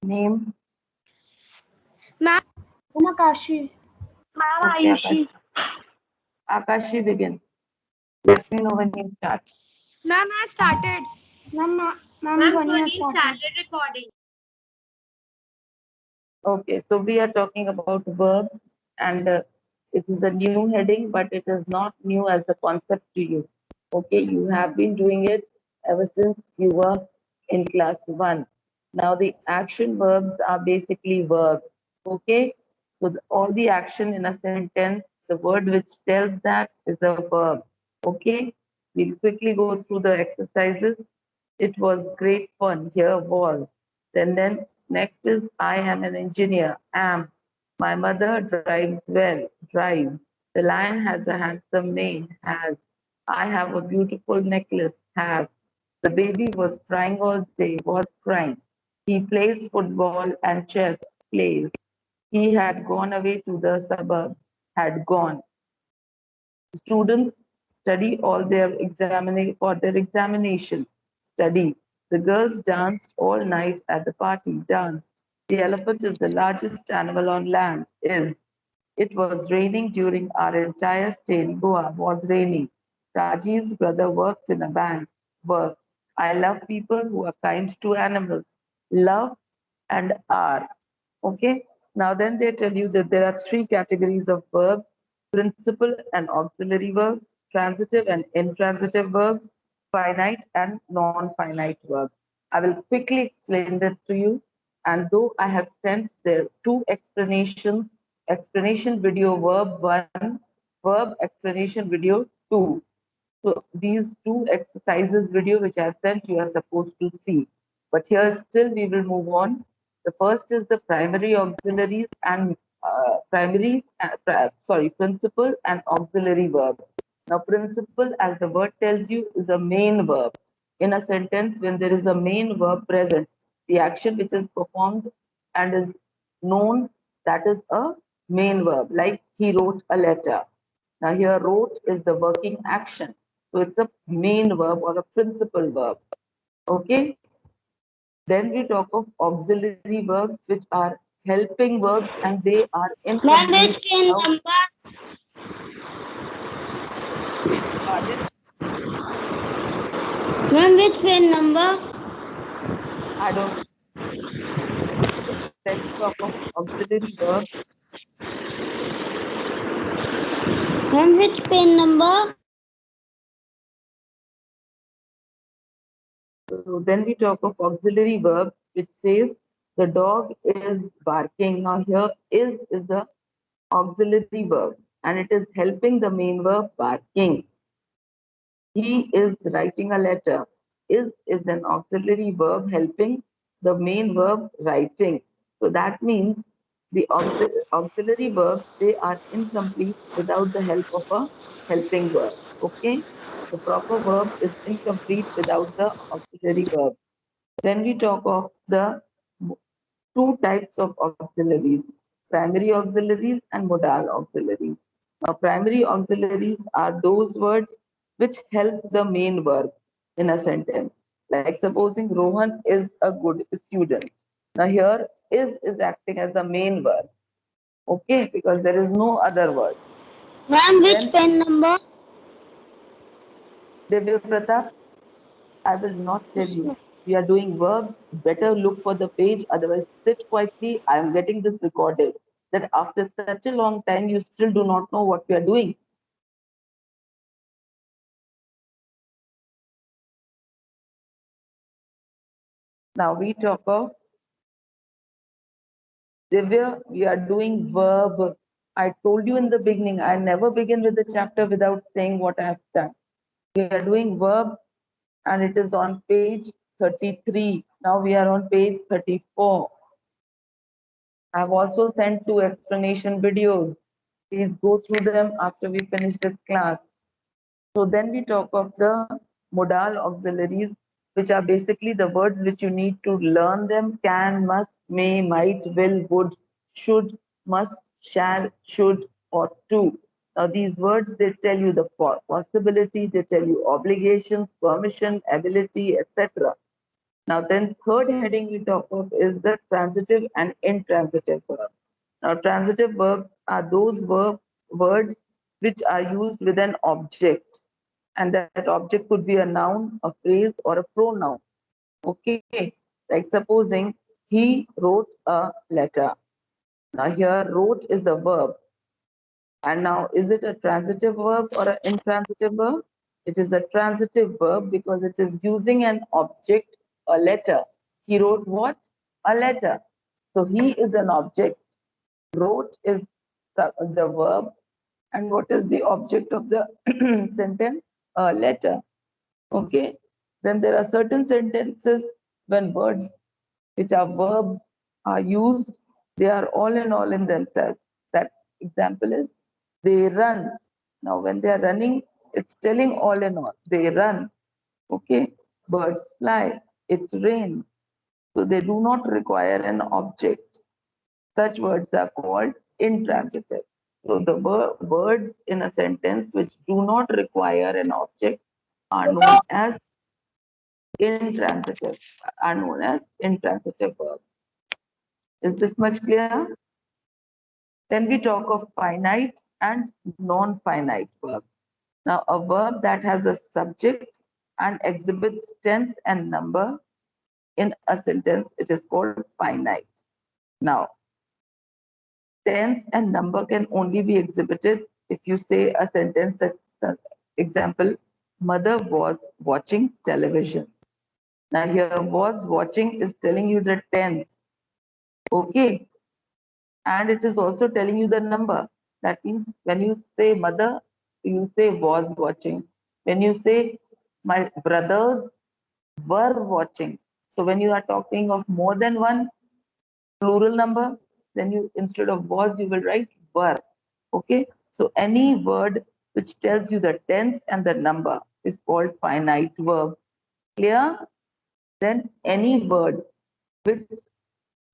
Name? Ma'am, Akashi. ma'am, Okay, Ayushi. Akashi, begin. Let me know when you start. Ma'am, I started. Ma'am, Ma'am, Dhwani has Dhwani started. started recording. Okay, so we are talking about verbs, and it is a new heading, but it is not new as a concept to you. Okay, you have been doing it ever since you were in class 1. Now, the action verbs are basically verbs. Okay, so all the action in a sentence, the word which tells that is a verb. Okay, we'll quickly go through the exercises. It was great fun. Here was. Then next is I am an engineer. Am. My mother drives well. Drives. The lion has a handsome mane. Has. I have a beautiful necklace. Have. The baby was crying all day. Was crying. He plays football and chess. Plays. He had gone away to the suburbs. Had gone. Students study all their for their examination. Study. The girls danced all night at the party. Danced. The elephant is the largest animal on land. Is. It was raining during our entire stay in Goa. Was raining. Rajiv's brother works in a bank. Works. I love people who are kind to animals. Love and are. Okay. Now then they tell you that there are three categories of verbs: principal and auxiliary verbs, transitive and intransitive verbs, finite and non-finite verbs. I will quickly explain that to you. And though I have sent there two explanation video verb 1, verb explanation video 2. So these two exercises video which I have sent you are supposed to see. But here still we will move on. The first is the primary auxiliaries and principal and auxiliary verbs. Now principal, as the word tells you, is a main verb. In a sentence, when there is a main verb present, the action which is performed and is known, that is a main verb. Like he wrote a letter. Now here wrote is the working action. So it's a main verb or a principal verb. Okay. Then we talk of auxiliary verbs, which are helping verbs and they are Ma'am, incomplete which pin without. number? Pardon? Ma'am, which pin number? I don't. Let's talk of auxiliary verbs. Ma'am, which pin number? So then we talk of auxiliary verbs, which says the dog is barking. Now here is the auxiliary verb and it is helping the main verb barking. He is writing a letter. Is an auxiliary verb helping the main verb writing. So that means the auxiliary verbs, they are incomplete without the help of a helping verb. Okay? The proper verb is incomplete without the auxiliary verb. Then we talk of the two types of auxiliaries: primary auxiliaries and modal auxiliaries. Now, primary auxiliaries are those words which help the main verb in a sentence. Like supposing Rohan is a good student. Now, here is acting as the main verb. Okay, because there is no other word. Ma'am, which Then pin number? Divya Pratap, I will not tell you. We are doing verbs. Better look for the page. Otherwise, sit quietly. I am getting this recorded. That after such a long time, you still do not know what we are doing. Now we talk of Divya. We are doing verb. I told you in the beginning, I never begin with the chapter without saying what I have done. We are doing verb and it is on page 33. Now we are on page 34. I've also sent two explanation videos. Please go through them after we finish this class. So then we talk of the modal auxiliaries, which are basically the words which you need to learn them: can, must, may, might, will, would, should, must, shall, should, or to. Now these words, they tell you the possibility, they tell you obligations, permission, ability, etc. Now then third heading we talk of is the transitive and intransitive verbs. Now transitive verbs are those words which are used with an object, and that object could be a noun, a phrase, or a pronoun. Okay, like supposing he wrote a letter. Now here wrote is the verb, and now is it a transitive verb or an intransitive verb? It is a transitive verb because it is using an object, a letter. He wrote what? A letter. So he is an object. Wrote is the verb. And what is the object of the sentence? A letter. Okay. Then there are certain sentences when words which are verbs are used, they are all in all in themselves. That example is they run. Now, when they are running, it's telling all in all. They run. Okay. Birds fly. It rains. So they do not require an object. Such words are called intransitive. So the words in a sentence which do not require an object are known as intransitive, verbs. Is this much clear? Then we talk of finite and non-finite verbs. Now, a verb that has a subject and exhibits tense and number in a sentence, it is called finite. Now, tense and number can only be exhibited if you say a sentence that's, example, mother was watching television. Now, here was watching is telling you the tense. Okay, and it is also telling you the number. That means when you say mother, you say was watching. When you say my brothers were watching. So when you are talking of more than one plural number, then you instead of was you will write were. Okay. So any word which tells you the tense and the number is called finite verb. Clear? Then any word which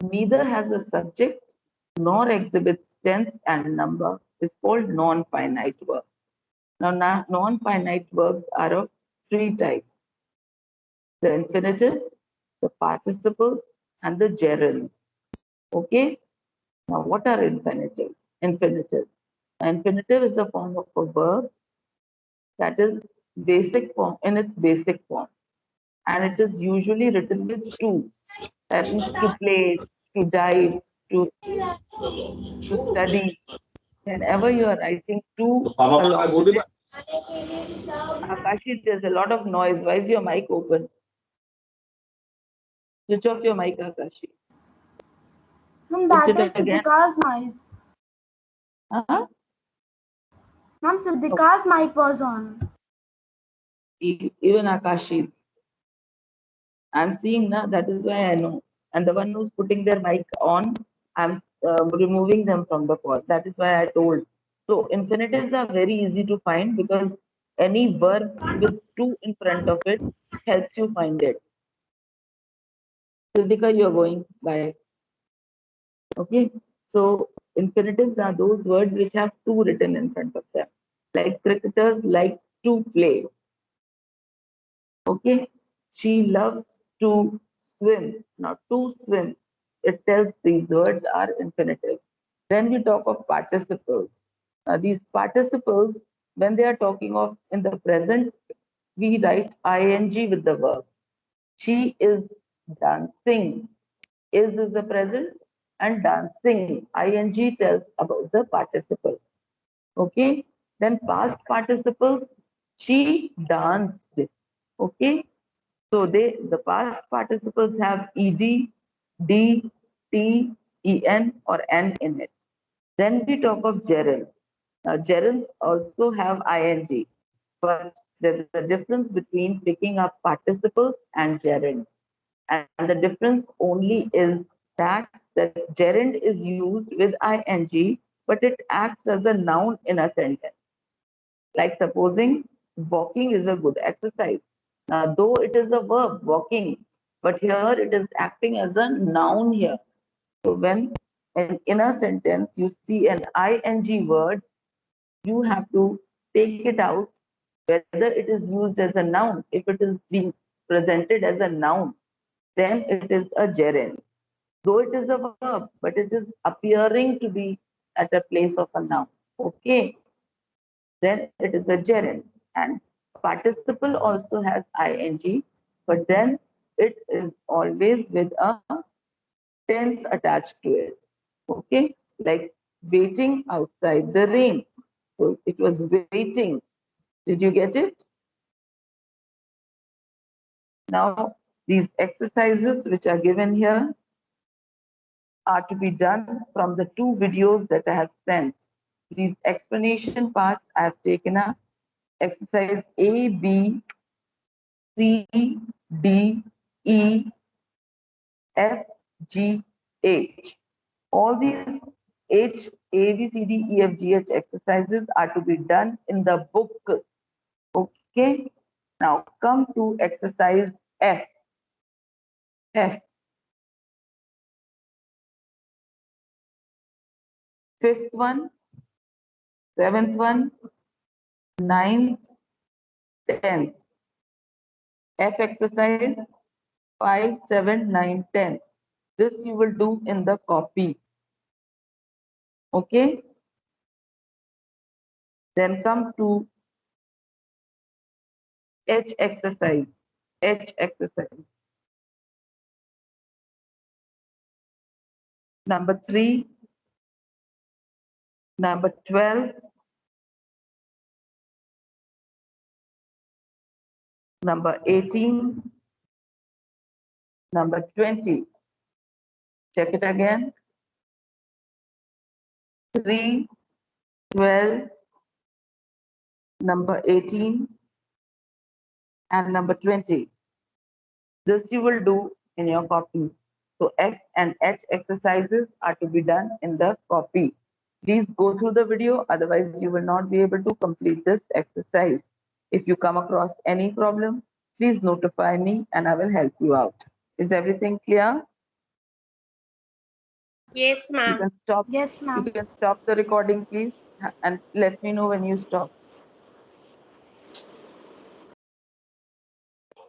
neither has a subject nor exhibits tense and number is called non-finite verb. Now, non-finite verbs are of three types: the infinitives, the participles, and the gerunds. Okay. Now, what are infinitives? Infinitive. Infinitive is a form of a verb that is basic form in its basic form, and it is usually written with to. That means to play, to dive, to study. Whenever you are writing to along with it, Akashi, there's a lot of noise. Why is your mic open? Switch off your mic, Akashi. Ma'am, Switch that is it again. Siddhika's mic. Uh-huh. Ma'am, Siddhika's mic was on. Even Akashi. I'm seeing now, that is why I know. And the one who's putting their mic on, I'm removing them from the call. That is why I told. So infinitives are very easy to find because any verb with to in front of it helps you find it. Siddhika, you are going by. Okay. So infinitives are those words which have to written in front of them. Like cricketers like to play. Okay. She loves to swim. Now, to swim, it tells these words are infinitive. Then we talk of participles. These participles, when they are talking of in the present, we write ing with the verb. She is dancing. Is the present, and dancing. Ing tells about the participle. Okay. Then past participles, she danced. Okay. So the past participles have ed, d, t, en, or n in it. Then we talk of gerunds. Now gerunds also have ing, but there's a difference between picking up participles and gerunds. And the difference only is that the gerund is used with ing, but it acts as a noun in a sentence. Like supposing walking is a good exercise. Now, though it is a verb, walking, but here it is acting as a noun here. So when in a sentence you see an ing word, you have to take it out whether it is used as a noun. If it is being presented as a noun, then it is a gerund. Though it is a verb, but it is appearing to be at a place of a noun. Okay, then it is a gerund. And participle also has ing, but then it is always with a tense attached to it. Okay, like waiting outside the rain. So it was waiting. Did you get it? Now, these exercises which are given here are to be done from the two videos that I have sent. These explanation parts I have taken up. Exercise A, B, C, D, E, F, G, H. All these H, A, B, C, D, E, F, G, H exercises are to be done in the book. Okay. Now come to exercise F. F. Fifth one, seventh one, ninth, 10th. F exercise 5, 7, 9, 10. This you will do in the copy. Okay. Then come to H exercise. H exercise. Number 3, number 12, number 18, number 20. Check it again. 3, 12, number 18, and number 20. This you will do in your copy. So F and H exercises are to be done in the copy. Please go through the video, otherwise you will not be able to complete this exercise. If you come across any problem, please notify me and I will help you out. Is everything clear? Yes, You ma'am. can stop. Yes, You ma'am. can stop the recording, please, and let me know when you stop.